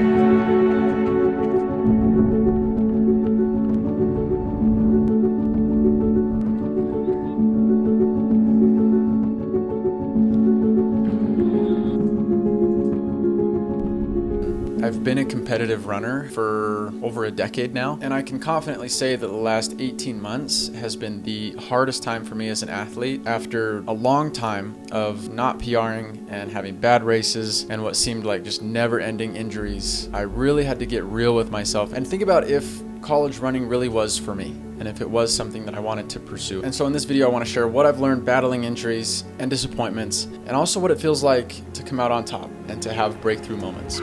I've been a competitive runner for over a decade now, and I can confidently say that the last 18 months has been the hardest time for me as an athlete. After a long time of not PRing and having bad races and what seemed like just never-ending injuries, I really had to get real with myself and think about if college running really was for me, and if it was something that I wanted to pursue. And so in this video, I want to share what I've learned battling injuries and disappointments, and also what it feels like to come out on top and to have breakthrough moments.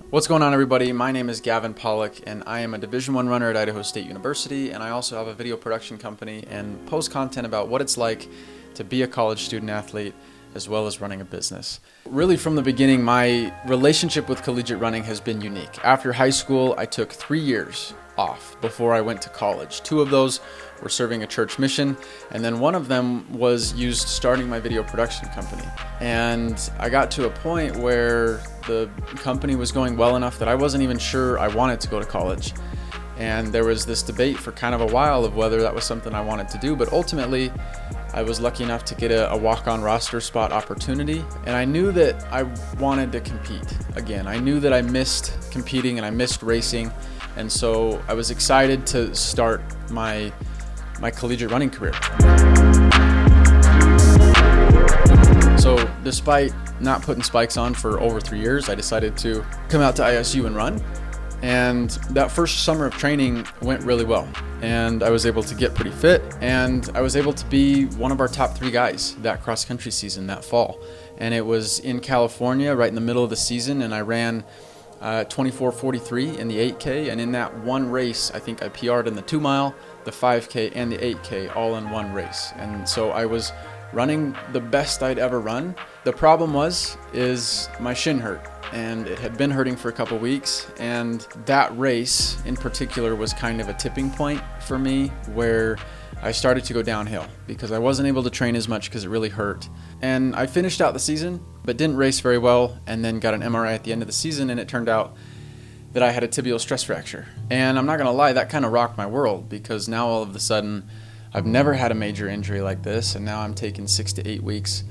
What's going on, everybody? My name is Gavin Pollock, and I am a Division I runner at Idaho State University, and I also have a video production company and post content about what it's like to be a college student athlete as well as running a business. Really, from the beginning, my relationship with collegiate running has been unique. After high school, I took 3 years off before I went to college. 2 of those were serving a church mission, and then 1 of them was used starting my video production company. And I got to a point where the company was going well enough that I wasn't even sure I wanted to go to college. And there was this debate for kind of a while of whether that was something I wanted to do, but ultimately I was lucky enough to get a walk-on roster spot opportunity, and I knew that I wanted to compete again. I knew that I missed competing and I missed racing, and so I was excited to start my collegiate running career. So despite not putting spikes on for over 3 years, I decided to come out to ISU and run. And that first summer of training went really well. And I was able to get pretty fit, and I was able to be one of our top 3 guys that cross country season that fall. And it was in California right in the middle of the season, and I ran 24:43 in the 8K, and in that one race I think I PR'd in the 2 mile, the 5K, and the 8K all in one race. And so I was running the best I'd ever run. The problem is my shin hurt, and it had been hurting for a couple weeks, and that race in particular was kind of a tipping point for me where I started to go downhill because I wasn't able to train as much because it really hurt. And I finished out the season but didn't race very well, and then got an MRI at the end of the season, and it turned out that I had a tibial stress fracture. And I'm not gonna lie, that kind of rocked my world, because now all of a sudden I've never had a major injury like this, and now I'm taking 6 to 8 weeks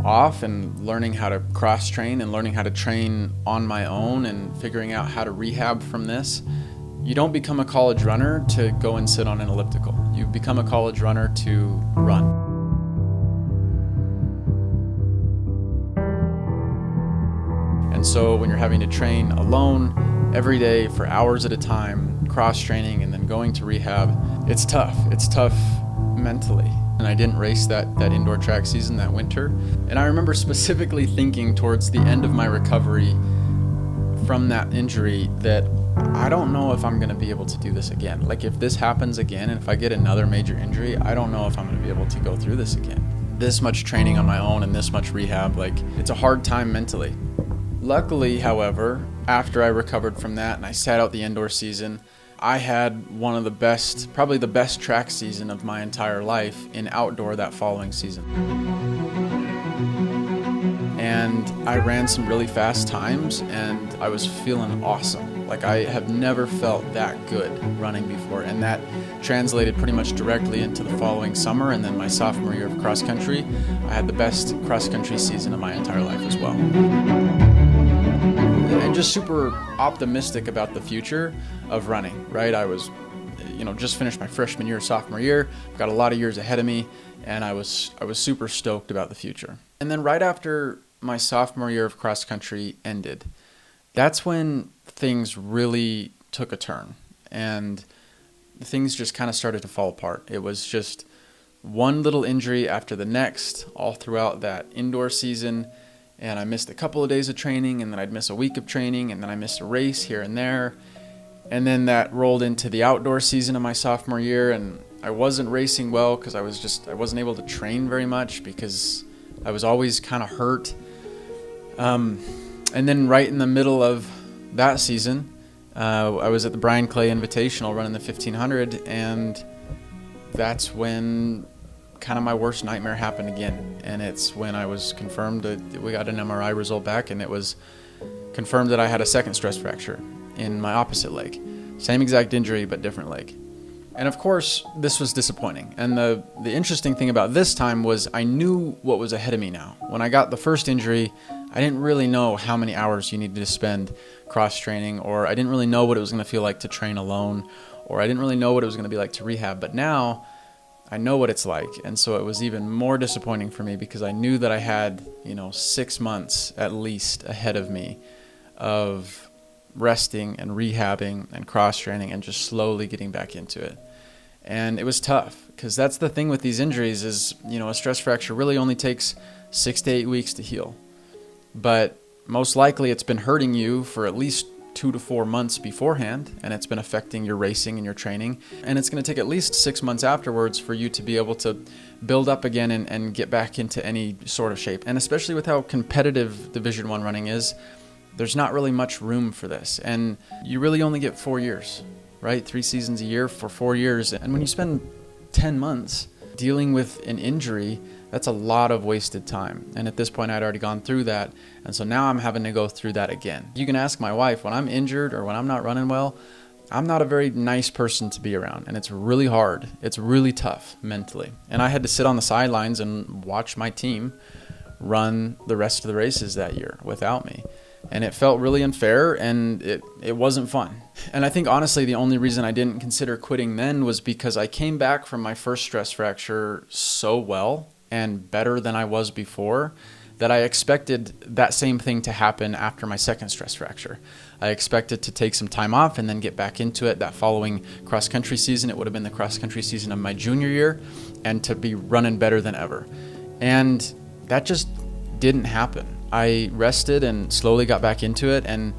off and learning how to cross train and learning how to train on my own and figuring out how to rehab from this. You don't become a college runner to go and sit on an elliptical. You become a college runner to run. And so when you're having to train alone every day for hours at a time, cross training and then going to rehab, it's tough. It's tough mentally. And I didn't race that indoor track season that winter. And I remember specifically thinking towards the end of my recovery from that injury that I don't know if I'm gonna be able to do this again. Like, if this happens again, and if I get another major injury, I don't know if I'm gonna be able to go through this again. This much training on my own and this much rehab, like, it's a hard time mentally. Luckily, however, after I recovered from that and I sat out the indoor season, I had one of the best, probably the best track season of my entire life in outdoor that following season. And I ran some really fast times, and I was feeling awesome. Like, I have never felt that good running before, and that translated pretty much directly into the following summer, and then my sophomore year of cross country. I had the best cross country season of my entire life as well. And just super optimistic about the future of running, right? I was, just finished my freshman year, sophomore year, got a lot of years ahead of me, and I was super stoked about the future. And then right after my sophomore year of cross country ended, that's when things really took a turn, and things just kind of started to fall apart. It was just one little injury after the next all throughout that indoor season. And I missed a couple of days of training, and then I'd miss a week of training, and then I missed a race here and there. And then that rolled into the outdoor season of my sophomore year, and I wasn't racing well because I wasn't able to train very much because I was always kind of hurt. And then right in the middle of that season, I was at the Brian Clay Invitational running the 1500, and that's when kind of my worst nightmare happened again. And it's when I was confirmed that we got an MRI result back, and it was confirmed that I had a second stress fracture in my opposite leg. Same exact injury, but different leg. And of course, this was disappointing. And the interesting thing about this time was I knew what was ahead of me now. When I got the first injury, I didn't really know how many hours you needed to spend cross-training, or I didn't really know what it was going to feel like to train alone, or I didn't really know what it was going to be like to rehab. But now I know what it's like. And so it was even more disappointing for me because I knew that I had, 6 months at least ahead of me of resting and rehabbing and cross-training and just slowly getting back into it. And it was tough because that's the thing with these injuries is, a stress fracture really only takes 6 to 8 weeks to heal. But most likely it's been hurting you for at least 2 to 4 months beforehand, and it's been affecting your racing and your training. And it's going to take at least 6 months afterwards for you to be able to build up again and get back into any sort of shape. And especially with how competitive Division I running is, there's not really much room for this. And you really only get 4 years, right? 3 seasons a year for 4 years. And when you spend 10 months dealing with an injury, that's a lot of wasted time. And at this point, I'd already gone through that. And so now I'm having to go through that again. You can ask my wife, when I'm injured or when I'm not running well, I'm not a very nice person to be around. And it's really hard. It's really tough mentally. And I had to sit on the sidelines and watch my team run the rest of the races that year without me. And it felt really unfair, and it wasn't fun. And I think, honestly, the only reason I didn't consider quitting then was because I came back from my first stress fracture so well and better than I was before that I expected that same thing to happen after my second stress fracture. I expected to take some time off and then get back into it that following cross-country season. It would have been the cross-country season of my junior year, and to be running better than ever. And that just didn't happen. I rested and slowly got back into it, and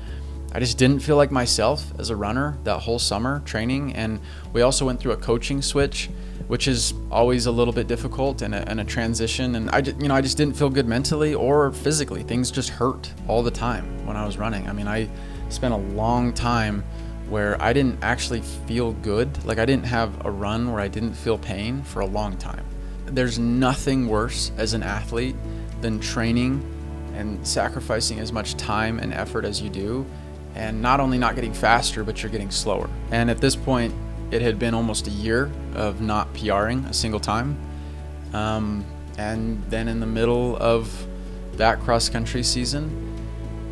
I just didn't feel like myself as a runner that whole summer training. And we also went through a coaching switch, which is always a little bit difficult and a transition. And I just didn't feel good mentally or physically. Things just hurt all the time when I was running. I mean, I spent a long time where I didn't actually feel good. Like, I didn't have a run where I didn't feel pain for a long time. There's nothing worse as an athlete than training and sacrificing as much time and effort as you do, and not only not getting faster, but you're getting slower. And at this point, it had been almost a year of not PRing a single time. And then in the middle of that cross-country season,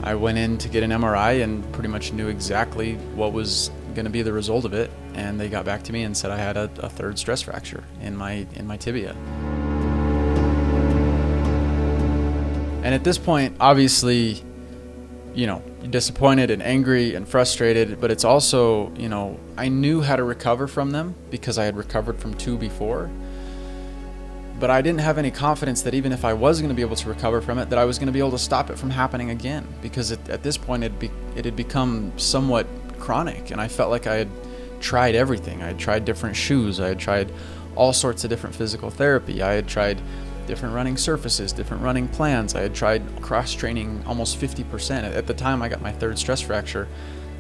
I went in to get an MRI and pretty much knew exactly what was going to be the result of it. And they got back to me and said I had a third stress fracture in my tibia. And at this point, obviously, you're disappointed and angry and frustrated, but it's also, I knew how to recover from them because I had recovered from 2 before. But I didn't have any confidence that even if I was going to be able to recover from it, that I was going to be able to stop it from happening again. Because at this point, it had become somewhat chronic, and I felt like I had tried everything. I had tried different shoes. I had tried all sorts of different physical therapy. I had tried different running surfaces, different running plans. I had tried cross-training almost 50%. At the time I got my third stress fracture,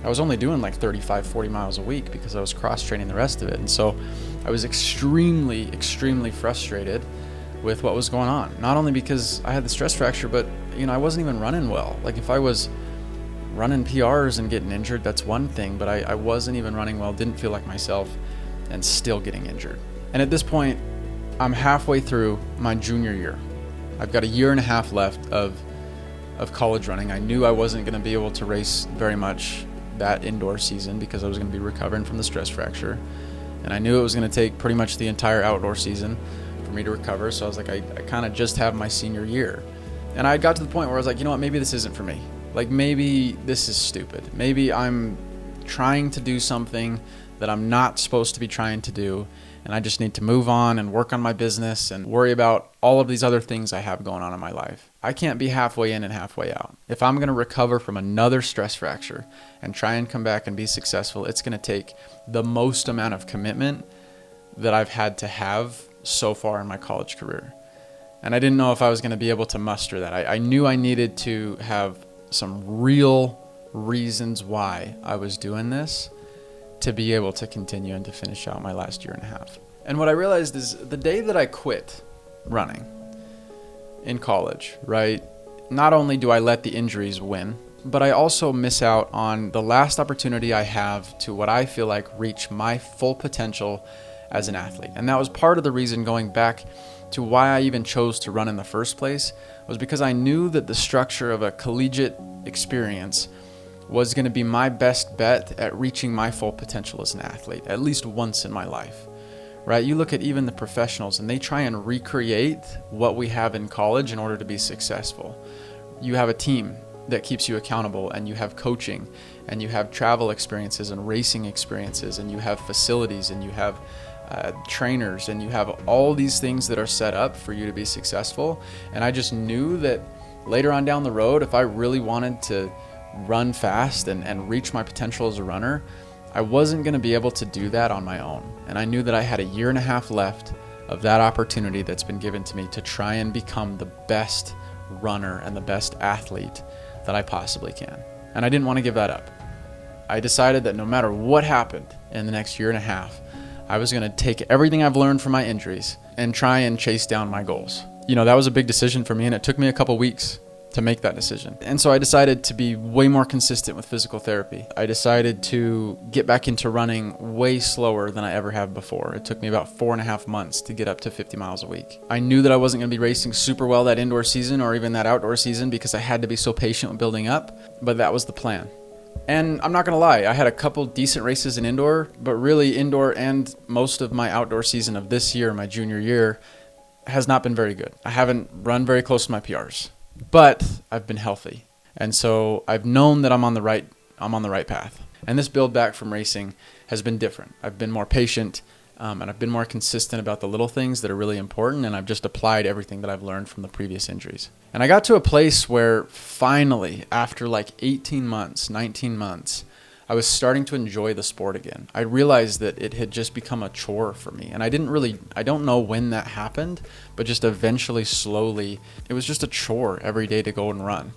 I was only doing like 35, 40 miles a week because I was cross-training the rest of it. And so I was extremely, extremely frustrated with what was going on. Not only because I had the stress fracture, but I wasn't even running well. Like, if I was running PRs and getting injured, that's one thing, but I wasn't even running well, didn't feel like myself, and still getting injured. And at this point, I'm halfway through my junior year. I've got a year and a half left of college running. I knew I wasn't going to be able to race very much that indoor season because I was going to be recovering from the stress fracture. And I knew it was going to take pretty much the entire outdoor season for me to recover. So I was like, I kind of just have my senior year. And I got to the point where I was like, maybe this isn't for me. Like, maybe this is stupid. Maybe I'm trying to do something that I'm not supposed to be trying to do, and I just need to move on and work on my business and worry about all of these other things I have going on in my life. I can't be halfway in and halfway out. If I'm going to recover from another stress fracture and try and come back and be successful, it's going to take the most amount of commitment that I've had to have so far in my college career. And I didn't know if I was going to be able to muster that. I knew I needed to have some real reasons why I was doing this to be able to continue and to finish out my last year and a half. And what I realized is the day that I quit running in college, right? Not only do I let the injuries win, but I also miss out on the last opportunity I have to what I feel like reach my full potential as an athlete. And that was part of the reason, going back to why I even chose to run in the first place, was because I knew that the structure of a collegiate experience was going to be my best bet at reaching my full potential as an athlete, at least once in my life, right? You look at even the professionals and they try and recreate what we have in college in order to be successful. You have a team that keeps you accountable, and you have coaching, and you have travel experiences and racing experiences, and you have facilities, and you have trainers, and you have all these things that are set up for you to be successful. And I just knew that later on down the road, if I really wanted to run fast and reach my potential as a runner, I wasn't going to be able to do that on my own. And I knew that I had a year and a half left of that opportunity that's been given to me to try and become the best runner and the best athlete that I possibly can. And I didn't want to give that up. I decided that no matter what happened in the next year and a half, I was going to take everything I've learned from my injuries and try and chase down my goals. That was a big decision for me, and it took me a couple weeks to make that decision. And so I decided to be way more consistent with physical therapy. I decided to get back into running way slower than I ever have before. It took me about 4.5 months to get up to 50 miles a week. I knew that I wasn't going to be racing super well that indoor season or even that outdoor season because I had to be so patient with building up, but that was the plan. And I'm not going to lie, I had a couple decent races in indoor, but really indoor and most of my outdoor season of this year, my junior year, has not been very good. I haven't run very close to my PRs. But I've been healthy, and so I've known that I'm on the right path. And this build back from racing has been different. I've been more patient, and I've been more consistent about the little things that are really important, and I've just applied everything that I've learned from the previous injuries. And I got to a place where finally, after like 18 months, 19 months, I was starting to enjoy the sport again. I realized that it had just become a chore for me. And I don't know when that happened, but just eventually, slowly, it was just a chore every day to go and run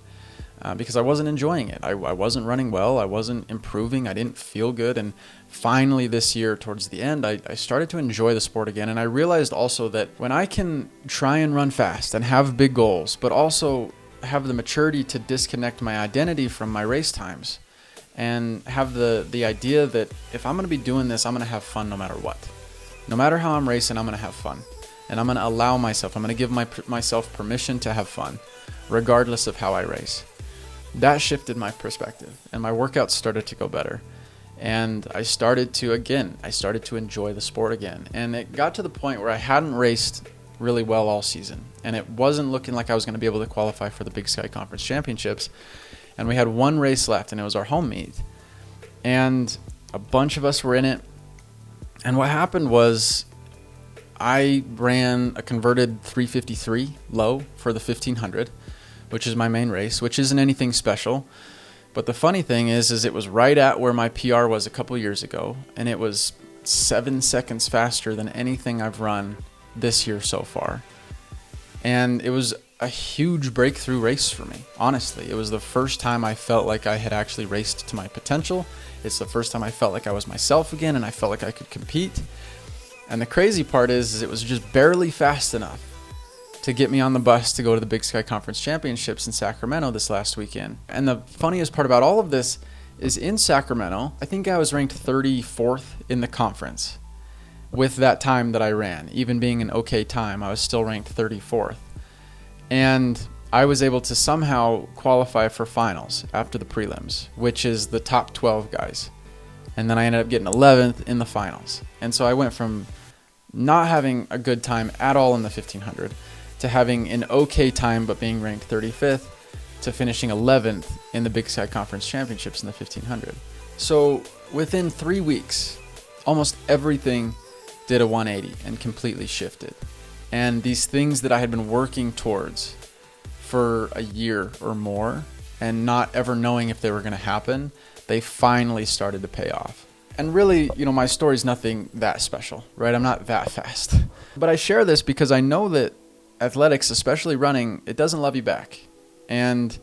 because I wasn't enjoying it. I wasn't running well. I wasn't improving. I didn't feel good. And finally this year, towards the end, I started to enjoy the sport again. And I realized also that when I can try and run fast and have big goals, but also have the maturity to disconnect my identity from my race times, and have the idea that if I'm going to be doing this, I'm going to have fun no matter what. No matter how I'm racing, I'm going to have fun. And I'm going to allow myself, I'm going to give myself permission to have fun, regardless of how I race. That shifted my perspective, and my workouts started to go better. And I started to enjoy the sport again. And it got to the point where I hadn't raced really well all season. And it wasn't looking like I was going to be able to qualify for the Big Sky Conference Championships. And we had one race left, and it was our home meet. And a bunch of us were in it. And what happened was I ran a converted 353 low for the 1500, which is my main race, which isn't anything special. But the funny thing is it was right at where my PR was a couple years ago, and it was 7 seconds faster than anything I've run this year so far. And it was a huge breakthrough race for me. Honestly, it was the first time I felt like I had actually raced to my potential. It's the first time I felt like I was myself again, and I felt like I could compete. And the crazy part is it was just barely fast enough to get me on the bus to go to the Big Sky Conference Championships in Sacramento this last weekend. And the funniest part about all of this is in Sacramento, I think I was ranked 34th in the conference with that time that I ran. Even being an okay time, I was still ranked 34th. And I was able to somehow qualify for finals after the prelims, which is the top 12 guys. And then I ended up getting 11th in the finals. And so I went from not having a good time at all in the 1500 to having an okay time but being ranked 35th to finishing 11th in the Big Sky Conference Championships in the 1500. So within 3 weeks, almost everything did a 180 and completely shifted. And these things that I had been working towards for a year or more and not ever knowing if they were going to happen, they finally started to pay off. And really, my story's nothing that special, right? I'm not that fast. But I share this because I know that athletics, especially running, it doesn't love you back. And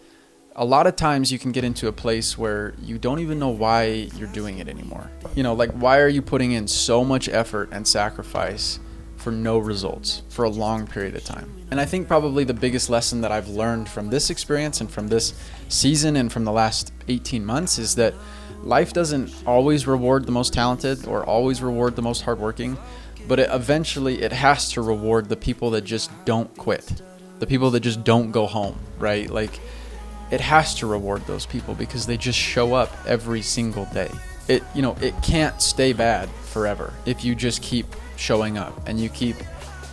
a lot of times you can get into a place where you don't even know why you're doing it anymore. You know, like, why are you putting in so much effort and sacrifice for no results for a long period of time? And I think probably the biggest lesson that I've learned from this experience and from this season and from the last 18 months is that life doesn't always reward the most talented or always reward the most hardworking, but eventually it has to reward the people that just don't quit, the people that just don't go home, right? Like, it has to reward those people because they just show up every single day. It can't stay bad forever if you just keep showing up and you keep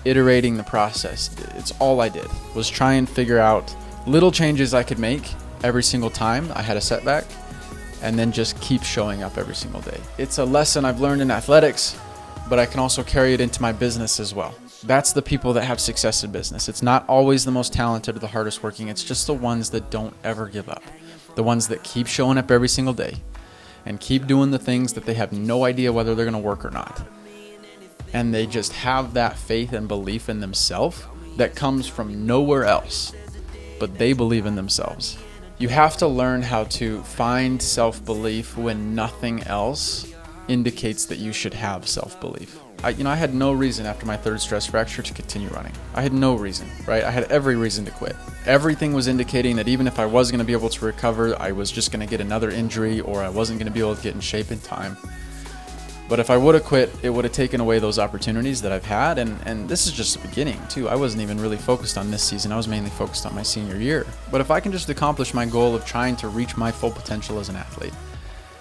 iterating the process. It's all I did was try and figure out little changes I could make every single time I had a setback, and then just keep showing up every single day. It's a lesson I've learned in athletics, but I can also carry it into my business as well. That's the people that have success in business. It's not always the most talented or the hardest working. It's just the ones that don't ever give up. The ones that keep showing up every single day and keep doing the things that they have no idea whether they're going to work or not. And they just have that faith and belief in themselves that comes from nowhere else, but they believe in themselves. You have to learn how to find self-belief when nothing else indicates that you should have self-belief. I had no reason after my third stress fracture to continue running. I had no reason, right? I had every reason to quit. Everything was indicating that even if I was going to be able to recover, I was just going to get another injury or I wasn't going to be able to get in shape in time. But if I would have quit, it would have taken away those opportunities that I've had. And this is just the beginning, too. I wasn't even really focused on this season. I was mainly focused on my senior year. But if I can just accomplish my goal of trying to reach my full potential as an athlete,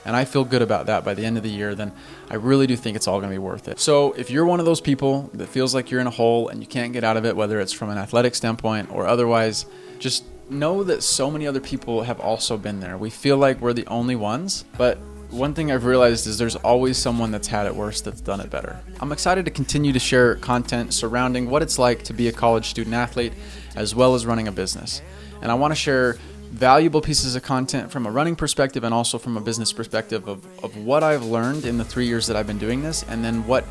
and I feel good about that by the end of the year, then I really do think it's all going to be worth it. So if you're one of those people that feels like you're in a hole and you can't get out of it, whether it's from an athletic standpoint or otherwise, just know that so many other people have also been there. We feel like we're the only ones, but one thing I've realized is there's always someone that's had it worse that's done it better. I'm excited to continue to share content surrounding what it's like to be a college student athlete as well as running a business. And I want to share valuable pieces of content from a running perspective and also from a business perspective of what I've learned in the 3 years that I've been doing this, and then what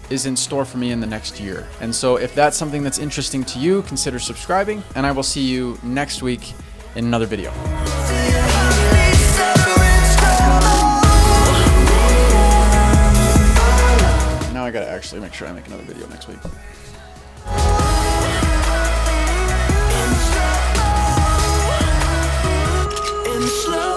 is in store for me in the next year. And so if that's something that's interesting to you, consider subscribing, and I will see you next week in another video. Now I gotta actually make sure I make another video next week. Slow